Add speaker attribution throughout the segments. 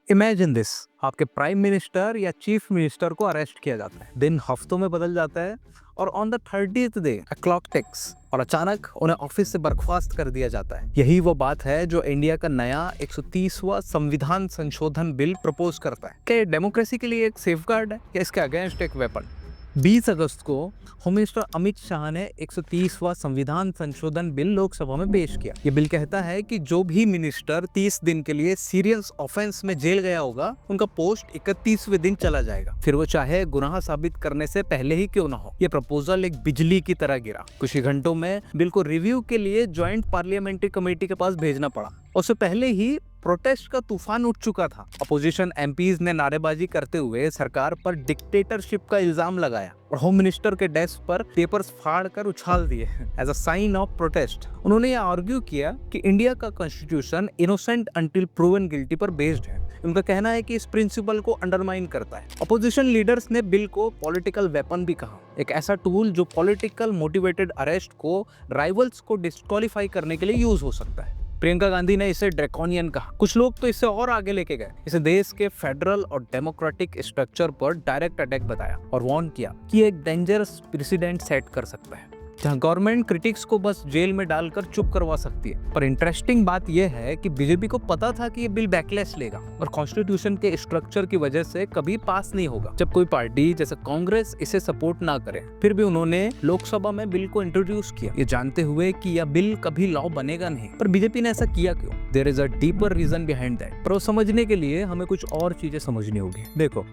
Speaker 1: Imagine this, आपके prime minister या chief minister को अरेस्ट किया जाता है, दिन हफ्तों में बदल जाता है और on the 30th day a clock ticks और अचानक उन्हें ऑफिस से बर्खास्त कर दिया जाता है। यही वो बात है जो इंडिया का नया 130वां संविधान संशोधन बिल प्रपोज करता है। क्या ये डेमोक्रेसी के लिए एक सेफगार्ड है या इसके अगेंस्ट एक वेपन? 20 अगस्त को होम मिनिस्टर अमित शाह ने 130वां संविधान संशोधन बिल लोकसभा में पेश किया। ये बिल कहता है कि जो भी मिनिस्टर 30 दिन के लिए सीरियस ऑफेंस में जेल गया होगा, उनका पोस्ट 31वें दिन चला जाएगा, फिर वो चाहे गुनाह साबित करने से पहले ही क्यों ना हो। ये प्रपोजल एक बिजली की तरह गिरा। कुछ ही घंटों में बिल को रिव्यू के लिए ज्वाइंट पार्लियामेंट्री कमेटी के पास भेजना पड़ा। उससे पहले ही प्रोटेस्ट का तूफान उठ चुका था। अपोजिशन एमपीज ने नारेबाजी करते हुए सरकार पर डिक्टेटरशिप का इल्जाम लगाया और होम मिनिस्टर के डेस्क पर पेपर्स फाड़ कर उछाल दिए as a sign of protest. उन्होंने यह आर्ग्यू किया कि इंडिया का constitution innocent until proven guilty पर बेस्ड है। उनका कहना है कि इस प्रिंसिपल को अंडरमाइन करता है। अपोजिशन लीडर्स ने बिल को पॉलिटिकल वेपन भी कहा, एक ऐसा टूल जो पॉलिटिकल मोटिवेटेड अरेस्ट को राइवल्स को डिस्क्वालीफाई करने के लिए यूज हो सकता है। प्रियंका गांधी ने इसे ड्रैकोनियन कहा। कुछ लोग तो इससे और आगे लेके गए, इसे देश के फेडरल और डेमोक्रेटिक स्ट्रक्चर पर डायरेक्ट अटैक बताया और वार्न किया कि एक डेंजरस प्रेसिडेंट सेट कर सकता है जहां गवर्नमेंट क्रिटिक्स को बस जेल में डालकर चुप करवा सकती है। पर इंटरेस्टिंग बात यह है कि बीजेपी को पता था कि ये बिल बैकलैश लेगा और कॉन्स्टिट्यूशन के स्ट्रक्चर की वजह से कभी पास नहीं होगा। जब कोई पार्टी जैसे कांग्रेस इसे सपोर्ट ना करे, फिर भी उन्होंने लोकसभा में बिल को इंट्रोड्यूस किया, ये जानते हुए कि यह बिल कभी लॉ बनेगा नहीं। पर बीजेपी ने ऐसा किया क्यों? There is a deeper reason behind that. पर वो समझने के लिए हमें कुछ और चीजें समझनी होगी। देखो,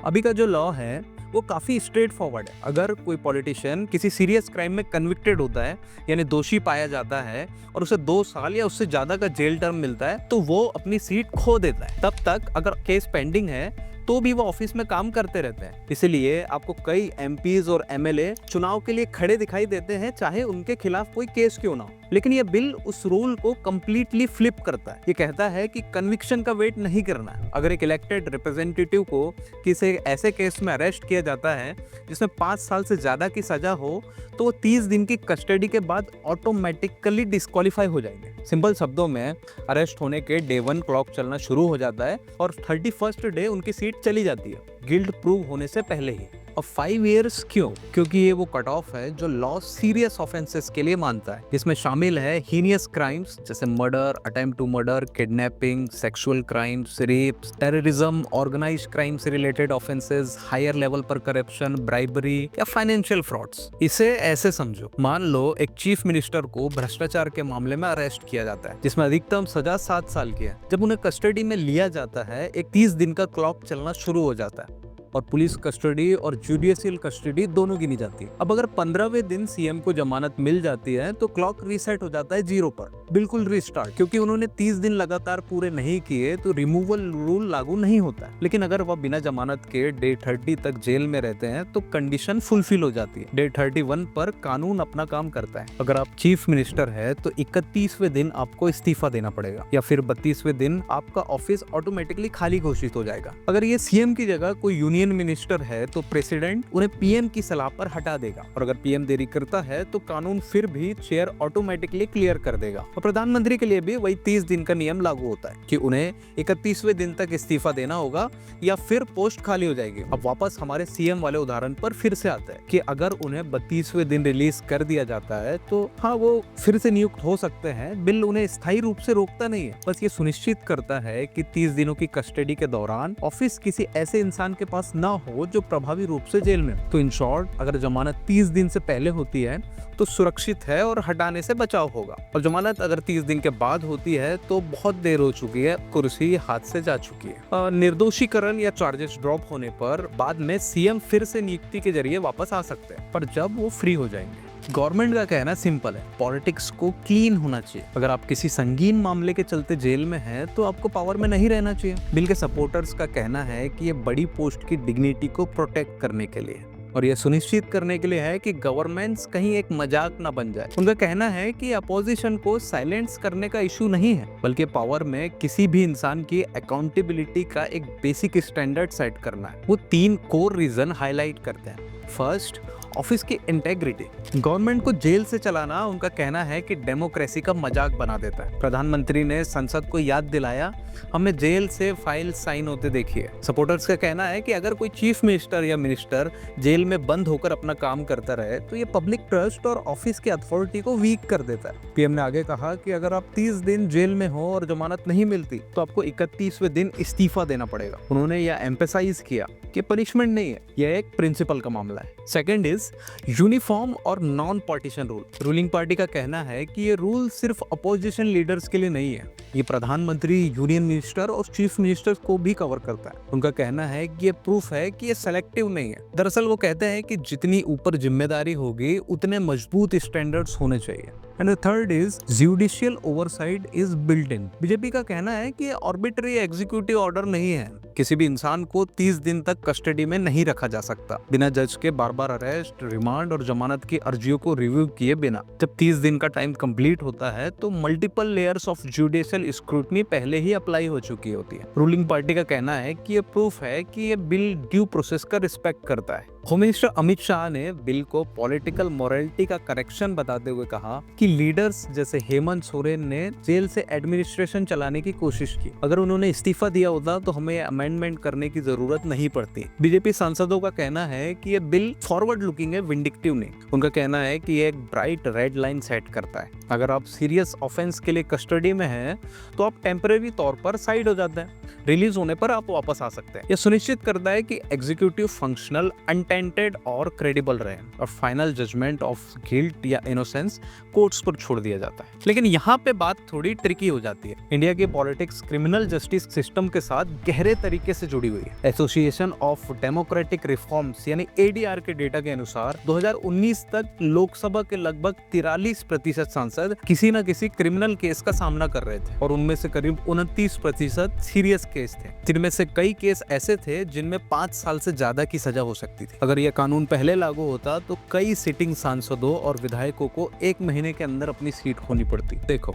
Speaker 1: अभी का जो लॉ है वो काफी स्ट्रेट फॉरवर्ड है। अगर कोई पॉलिटिशियन किसी सीरियस क्राइम में कन्विक्टेड होता है, यानी दोषी पाया जाता है और उसे 2 साल या उससे ज्यादा का जेल टर्म मिलता है, तो वो अपनी सीट खो देता है। तब तक अगर केस पेंडिंग है तो भी वो ऑफिस में काम करते रहते हैं। इसलिए आपको कई एमपीज और एमएलए चुनाव के लिए खड़े दिखाई देते हैं, चाहे उनके खिलाफ कोई केस क्यों ना हो। लेकिन ये बिल उस रूल को कंप्लीटली फ्लिप करता है। ये कहता है कि कन्विक्शन का वेट नहीं करना है। अगर एक इलेक्टेड रिप्रेजेंटेटिव को किसी ऐसे केस में अरेस्ट किया जाता है जिसमें 5 साल से ज्यादा की सजा हो, तो वो 30 दिन की कस्टडी के बाद ऑटोमेटिकली डिस्क्वालीफाई हो जाएंगे। सिंपल शब्दों में, अरेस्ट होने के डे 1 क्लॉक चलना शुरू हो जाता है और 31st डे उनकी सीट चली जाती है, गिल्ट प्रूव होने से पहले ही। और 5 इयर्स क्यों? क्योंकि ये वो कट ऑफ है जो लॉ सीरियस ऑफेंसेस के लिए मानता है, जिसमें शामिल है हीनियस क्राइम्स जैसे murder, attempt to murder, kidnapping, sexual crimes, rapes, terrorism, organised crime से रिलेटेड ऑफेंसेस, हायर लेवल पर करप्शन, ब्राइबरी या फाइनेंशियल फ्रॉड्स। इसे ऐसे समझो, मान लो एक चीफ मिनिस्टर को भ्रष्टाचार के मामले में अरेस्ट किया जाता है जिसमें अधिकतम सजा 7 साल की है। जब उन्हें कस्टडी में लिया जाता है, एक 30 दिन का क्लॉक चलना शुरू हो जाता है और पुलिस कस्टडी और जुडिशियल कस्टडी दोनों गिनी जाती है। अब अगर 15वें दिन सीएम को जमानत मिल जाती है तो क्लॉक रीसेट हो जाता है 0 पर, बिल्कुल रीस्टार्ट। क्योंकि उन्होंने 30 दिन लगातार पूरे नहीं किए तो रिमूवल रूल लागू नहीं होता है। लेकिन अगर वह बिना जमानत के डे 30 तक जेल में रहते हैं तो कंडीशन फुलफिल हो जाती है। डे 31 पर कानून अपना काम करता है। अगर आप चीफ मिनिस्टर है तो 31वें दिन आपको इस्तीफा देना पड़ेगा या फिर 32वें दिन आपका ऑफिस ऑटोमेटिकली खाली घोषित हो जाएगा। अगर ये सीएम की जगह कोई यूनियन मिनिस्टर है तो प्रेसिडेंट उन्हें पीएम की सलाह पर हटा देगा और अगर पीएम देरी करता है तो कानून फिर भी चेयर ऑटोमेटिकली क्लियर कर देगा। और प्रधानमंत्री के लिए भी वही 30 दिन का नियम लागू होता है कि उन्हें 31वें दिन तक इस्तीफा देना होगा या फिर पोस्ट खाली हो जाएगी। अब वापस हमारे सीएम वाले उदाहरण पर फिर से आता है कि अगर उन्हें 32वें दिन रिलीज कर दिया जाता है तो हाँ, वो फिर से नियुक्त हो सकते हैं। बिल उन्हें स्थायी रूप से रोकता नहीं है, बस ये सुनिश्चित करता है कि 30 दिनों की कस्टडी के दौरान ऑफिस किसी ऐसे इंसान के पास ना हो जो प्रभावी रूप से जेल में। तो इन शॉर्ट, अगर जमानत 30 दिन से पहले होती है तो सुरक्षित है और हटाने से बचाव होगा, और जमानत अगर 30 दिन के बाद होती है तो बहुत देर हो चुकी है, कुर्सी हाथ से जा चुकी है। निर्दोषीकरण या चार्जेस ड्रॉप होने पर बाद में सीएम फिर से नियुक्ति के जरिए वापस आ सकते हैं, पर जब वो फ्री हो जाएंगे। गवर्नमेंट का कहना सिंपल है, पॉलिटिक्स को क्लीन होना चाहिए। अगर आप किसी संगीन मामले के चलते जेल में हैं तो आपको पावर में नहीं रहना चाहिए। बिल के सपोर्टर्स का कहना है कि ये बड़ी पोस्ट की डिग्निटी को प्रोटेक्ट करने के लिए और यह सुनिश्चित करने के लिए है कि गवर्नमेंट्स कहीं एक मजाक ना बन जाए। उनका कहना है कि अपोजिशन को साइलेंस करने का इशू नहीं है, बल्कि पावर में किसी भी इंसान की अकाउंटेबिलिटी का एक बेसिक स्टैंडर्ड सेट करना है। वो 3 कोर रीजन हाईलाइट करते हैं। फर्स्ट, ऑफिस की इंटेग्रिटी। गवर्नमेंट को जेल से चलाना उनका कहना है कि डेमोक्रेसी का मजाक बना देता है। प्रधानमंत्री ने संसद को याद दिलाया, हमें जेल से फाइल साइन होते देखिए। सपोर्टर्स का कहना है कि अगर कोई चीफ मिनिस्टर या मिनिस्टर जेल में बंद होकर अपना काम करता रहे तो ये पब्लिक ट्रस्ट और ऑफिस की अथॉरिटी को वीक कर देता है। पीएम ने आगे कहा कि अगर आप 30 दिन जेल में हो और जमानत नहीं मिलती तो आपको 31वें दिन इस्तीफा देना पड़ेगा। उन्होंने यह एम्फेसाइज किया कि पनिशमेंट नहीं है, यह एक प्रिंसिपल का मामला है। सेकंड इज यूनिफॉर्म और non partition rule. Ruling party का कहना है कि ये रूल सिर्फ अपोजिशन लीडर्स के लिए नहीं है, ये प्रधानमंत्री, यूनियन मिनिस्टर और चीफ मिनिस्टर को भी कवर करता है। उनका कहना है कि ये प्रूफ है कि ये सेलेक्टिव नहीं है। दरअसल वो कहते हैं कि जितनी ऊपर जिम्मेदारी होगी उतने मजबूत स्टैंडर्ड्स होने चाहिए। And the third is judicial oversight is built in. BJP का कहना है कि आर्बिट्री एग्जीक्यूटिव ऑर्डर नहीं है। किसी भी इंसान को 30 दिन तक कस्टडी में नहीं रखा जा सकता बिना जज के बार बार अरेस्ट, रिमांड और जमानत की अर्जियों को रिव्यू किए बिना। जब 30 दिन का टाइम कंप्लीट होता है तो multiple layers of judicial scrutiny पहले ही अप्लाई हो चुकी होती है। रूलिंग पार्टी का कहना है कि ये प्रूफ है कि ये बिल ड्यू प्रोसेस का रिस्पेक्ट करता है। होम मिनिस्टर अमित शाह ने बिल को पॉलिटिकल मोरालिटी का करेक्शन बताते हुए कहा कि लीडर्स जैसे हेमंत सोरेन ने जेल से एडमिनिस्ट्रेशन चलाने की कोशिश की। अगर उन्होंने इस्तीफा दिया होता तो हमें अमेंडमेंट करने की जरूरत नहीं पड़ती। बीजेपी सांसदों का कहना है कि ये बिल फॉरवर्ड लुकिंग है, विंडिक्टिव नहीं। उनका कहना है कि ये एक ब्राइट रेड लाइन सेट करता है। अगर आप सीरियस ऑफेंस के लिए कस्टडी में हैं तो आप टेम्परेरी तौर पर साइड हो जाते हैं, रिलीज होने पर आप वापस आ सकते हैं। यह सुनिश्चित करता है कि एग्जीक्यूटिव फंक्शनल, अनटेंटेड और क्रेडिबल रहे और फाइनल जजमेंट ऑफ गिल्ट या इनोसेंस कोर्ट्स पर छोड़ दिया जाता है। लेकिन यहाँ पे बात थोड़ी ट्रिकी हो जाती है। इंडिया की पॉलिटिक्स क्रिमिनल जस्टिस सिस्टम के साथ गहरे तरीके से जुड़ी हुई है। एसोसिएशन ऑफ डेमोक्रेटिक रिफॉर्म्स यानी ADR के डेटा के अनुसार 2019 तक लोकसभा के लगभग 43% सांसद किसी न किसी क्रिमिनल केस का सामना कर रहे थे और उनमें से करीब 29% सीरियस केस थे, जिनमें से कई केस ऐसे थे जिनमें 5 साल से ज्यादा की सजा हो सकती थी। अगर यह कानून पहले लागू होता तो कई सिटिंग सांसदों और विधायकों को 1 महीने के अंदर अपनी सीट खोनी पड़ती। देखो,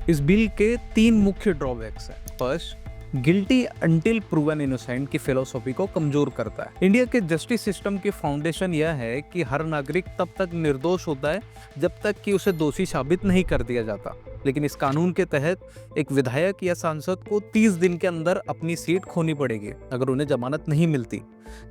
Speaker 1: इस बिल के 3 मुख्य ड्रॉबैक्स हैं। First, guilty until proven innocent की फिलोसॉफी को कमजोर करता है। इंडिया के जस्टिस सिस्टम की फाउंडेशन यह है कि हर नागरिक तब तक निर्दोष होता है जब तक कि उसे दोषी साबित नहीं कर दिया जाता। लेकिन इस कानून के तहत एक विधायक या सांसद को 30 दिन के अंदर अपनी सीट खोनी पड़ेगी अगर उन्हें जमानत नहीं मिलती,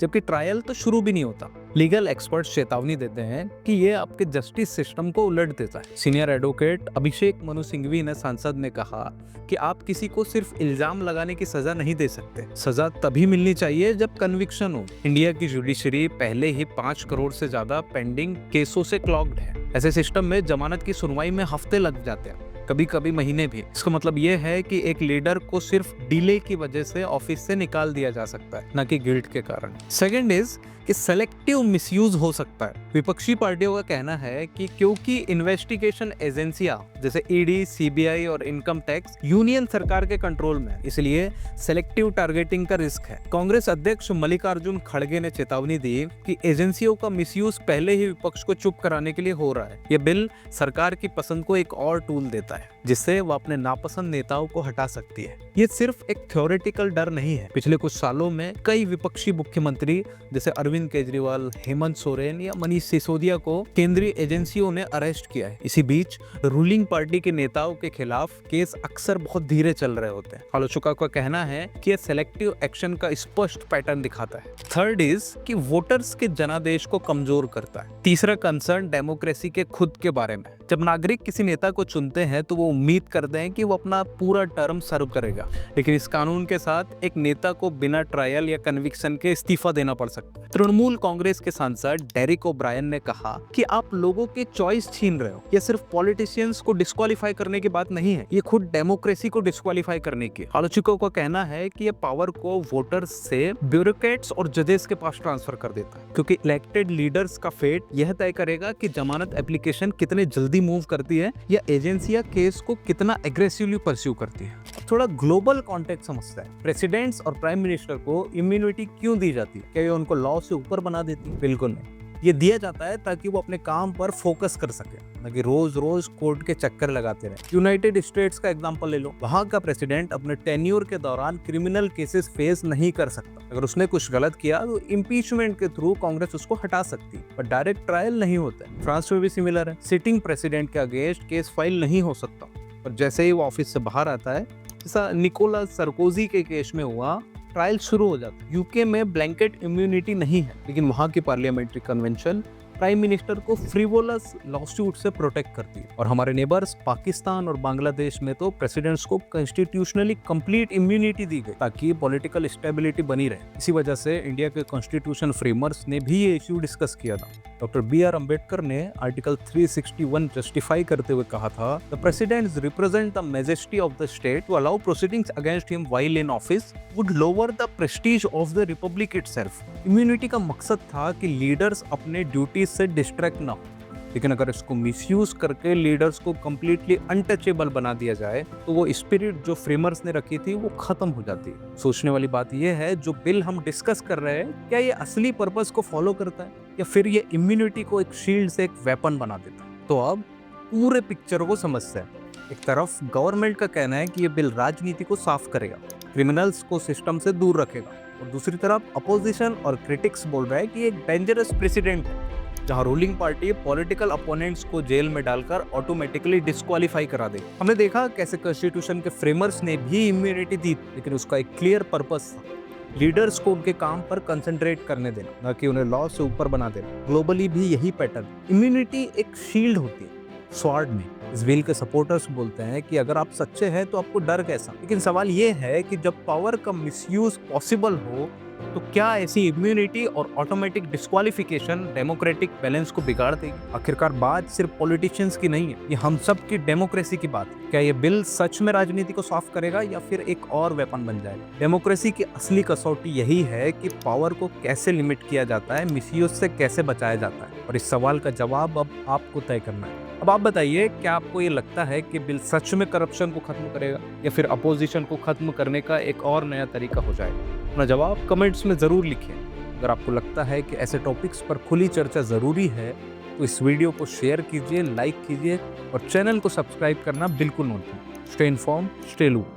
Speaker 1: जबकि ट्रायल तो शुरू भी नहीं होता। लीगल एक्सपर्ट्स चेतावनी देते हैं कि यह आपके जस्टिस सिस्टम को उलट देता है। सीनियर एडवोकेट अभिषेक मनु सिंघवी ने सांसद ने कहा कि आप किसी को सिर्फ इल्जाम लगाने की सजा नहीं दे सकते, सजा तभी मिलनी चाहिए जब कन्विक्शन हो। इंडिया की जुडिशरी पहले ही 5 करोड़ से ज्यादा पेंडिंग केसों से क्लॉग्ड है। ऐसे सिस्टम में जमानत की सुनवाई में हफ्ते लग जाते हैं, कभी कभी महीने भी। इसका मतलब यह है कि एक लीडर को सिर्फ डिले की वजह से ऑफिस से निकाल दिया जा सकता है, न कि गिल्ट के कारण। सेकंड इज कि सेलेक्टिव मिसयूज हो सकता है। विपक्षी पार्टियों का कहना है कि क्योंकि इन्वेस्टिगेशन एजेंसियां जैसे ED, CBI और इनकम टैक्स यूनियन सरकार के कंट्रोल में है, इसलिए सेलेक्टिव टारगेटिंग का रिस्क है। कांग्रेस अध्यक्ष मल्लिकार्जुन खड़गे ने चेतावनी दी कि एजेंसियों का मिसयूज पहले ही विपक्ष को चुप कराने के लिए हो रहा है। यह बिल सरकार की पसंद को एक और टूल देता है जिससे वो अपने नापसंद नेताओं को हटा सकती है। ये सिर्फ एक थ्योरेटिकल डर नहीं है। पिछले कुछ सालों में कई विपक्षी मुख्यमंत्री जैसे अरविंद केजरीवाल, हेमंत सोरेन या मनीष सिसोदिया को केंद्रीय एजेंसियों ने अरेस्ट किया है। इसी बीच रूलिंग पार्टी के नेताओं के खिलाफ केस अक्सर बहुत धीरे चल रहे होते हैं। आलोचकों का कहना है कि यह सेलेक्टिव एक्शन का स्पष्ट पैटर्न दिखाता है। थर्ड इज कि वोटर्स के जनादेश को कमजोर करता है। तीसरा कंसर्न डेमोक्रेसी के खुद के बारे में। जब नागरिक किसी नेता को चुनते हैं तो वो उम्मीद करते हैं कि वो अपना पूरा टर्म सर्व करेगा, लेकिन इस कानून के साथ एक नेता को बिना ट्रायल या कन्विक्शन के इस्तीफा देना पड़ सकता है। तृणमूल कांग्रेस के सांसद डेरिक ओब्रायन ने कहा कि आप लोगों के चॉइस छीन रहे हो। यह सिर्फ पॉलिटिशियंस को डिस्क्वालीफाई करने की बात नहीं है, ये खुद डेमोक्रेसी को डिस्क्वालीफाई करने की। आलोचकों का कहना है कि यह पावर को वोटर्स से ब्यूरोक्रेट्स और जजेस के पास ट्रांसफर कर देता है, क्योंकि इलेक्टेड लीडर्स का फेट यह तय करेगा कि जमानत एप्लीकेशन कितने जल्दी मूव करती है या एजेंसियां केस को कितना एग्रेसिवली परस्यू करती है। थोड़ा ग्लोबल कॉन्टेक्स्ट समझता है। प्रेसिडेंट्स और प्राइम मिनिस्टर को इम्यूनिटी क्यों दी जाती है? क्या ये उनको लॉ से ऊपर बना देती है? बिल्कुल नहीं। ये दिया जाता है ताकि वो अपने काम पर फोकस कर सके, ना कि रोज रोज कोर्ट के चक्कर लगाते रहे। यूनाइटेड स्टेट्स का एग्जांपल ले लो, वहां का प्रेसिडेंट अपने टेन्योर के दौरान क्रिमिनल केसेस फेस नहीं कर सकता। अगर उसने कुछ गलत किया तो इम्पीचमेंट के थ्रू कांग्रेस उसको हटा सकती, पर डायरेक्ट ट्रायल नहीं होता है। फ्रांस में भी सिमिलर है, सिटिंग प्रेसिडेंट के अगेंस्ट केस फाइल नहीं हो सकता, पर जैसे ही वो ऑफिस से बाहर आता है, जैसा निकोलस सरकोजी के केस में हुआ, ट्रायल शुरू हो जाता है। यूके में ब्लैंकेट इम्यूनिटी नहीं है, लेकिन वहां की पार्लियामेंट्री कन्वेंशन प्राइम मिनिस्टर को फ्रिवोलस लॉसूट से प्रोटेक्ट करती है। और हमारे नेबर्स पाकिस्तान और बांग्लादेश में तो प्रेसिडेंट्स को कॉन्स्टिट्यूशनली कंप्लीट इम्यूनिटी दी गई ताकि पॉलिटिकल स्टेबिलिटी बनी रहे। इसी वजह से इंडिया के कॉन्स्टिट्यूशन फ्रेमर्स ने भी ये इश्यू डिस्कस किया था। Doctor B.R. अम्बेडकर ने आर्टिकल 361 जस्टिफाई करते हुए कहा था, the president's represent the majesty of the state, to allow proceedings against him while in office would lower the prestige of the republic itself. Immunity का मकसद था कि लीडर्स अपने ड्यूटीज से डिस्ट्रैक्ट ना हो, लेकिन अगर इसको मिसयूज करके लीडर्स को कंप्लीटली अनटचेबल बना दिया जाए तो वो स्पिरिट जो फ्रेमर्स ने रखी थी वो खत्म हो जाती है। सोचने वाली बात यह है, जो बिल हम डिस्कस कर रहे हैं, क्या ये असली पर्पस को फॉलो करता है या फिर ये इम्यूनिटी को एक शील्ड से एक वेपन बना देता है? तो अब पूरे पिक्चर को समझते हैं। एक तरफ गवर्नमेंट का कहना है कि ये बिल राजनीति को साफ करेगा, क्रिमिनल्स को सिस्टम से दूर रखेगा, और दूसरी तरफ अपोजिशन और क्रिटिक्स बोल रहा है कि एक डेंजरस प्रेसिडेंट है जहां रूलिंग पार्टी पॉलिटिकल अपोनेंट्स को जेल में डालकर ऑटोमेटिकली डिस्क्वालीफाई करा दे। हमने देखा कैसे कॉन्स्टिट्यूशन के फ्रेमर्स ने भी इम्यूनिटी दी, लेकिन उसका एक क्लियर पर्पस था, लीडर्स को उनके काम पर कंसंट्रेट करने देना, ना कि उन्हें लॉ से ऊपर बना देना। ग्लोबली भी यही पैटर्न। इम्यूनिटी एक शील्ड होती है स्वॉर्ड में। इस बिल के सपोर्टर्स बोलते हैं कि अगर आप सच्चे हैं तो आपको डर कैसा। लेकिन सवाल ये है कि जब पावर का मिसयूज पॉसिबल हो तो क्या ऐसी इम्यूनिटी और ऑटोमेटिक डिस्क्वालिफिकेशन डेमोक्रेटिक बैलेंस को बिगाड़ देगी? आखिरकार बात सिर्फ पॉलिटिशियंस की नहीं है, ये हम सब की डेमोक्रेसी की बात है। क्या ये बिल सच में राजनीति को साफ करेगा या फिर एक और वेपन बन जाएगा? डेमोक्रेसी की असली कसौटी यही है कि पावर को कैसे लिमिट किया जाता है, मिसयूज से कैसे बचाया जाता है, और इस सवाल का जवाब अब आपको तय करना है। अब आप बताइए, क्या आपको ये लगता है कि बिल सच में करप्शन को खत्म करेगा या फिर अपोजिशन को खत्म करने का एक और नया तरीका हो जाएगा? अपना जवाब कमेंट्स में ज़रूर लिखें। अगर आपको लगता है कि ऐसे टॉपिक्स पर खुली चर्चा ज़रूरी है तो इस वीडियो को शेयर कीजिए, लाइक कीजिए और चैनल को सब्सक्राइब करना बिल्कुल मत भूलिए। Stay informed, stay loop.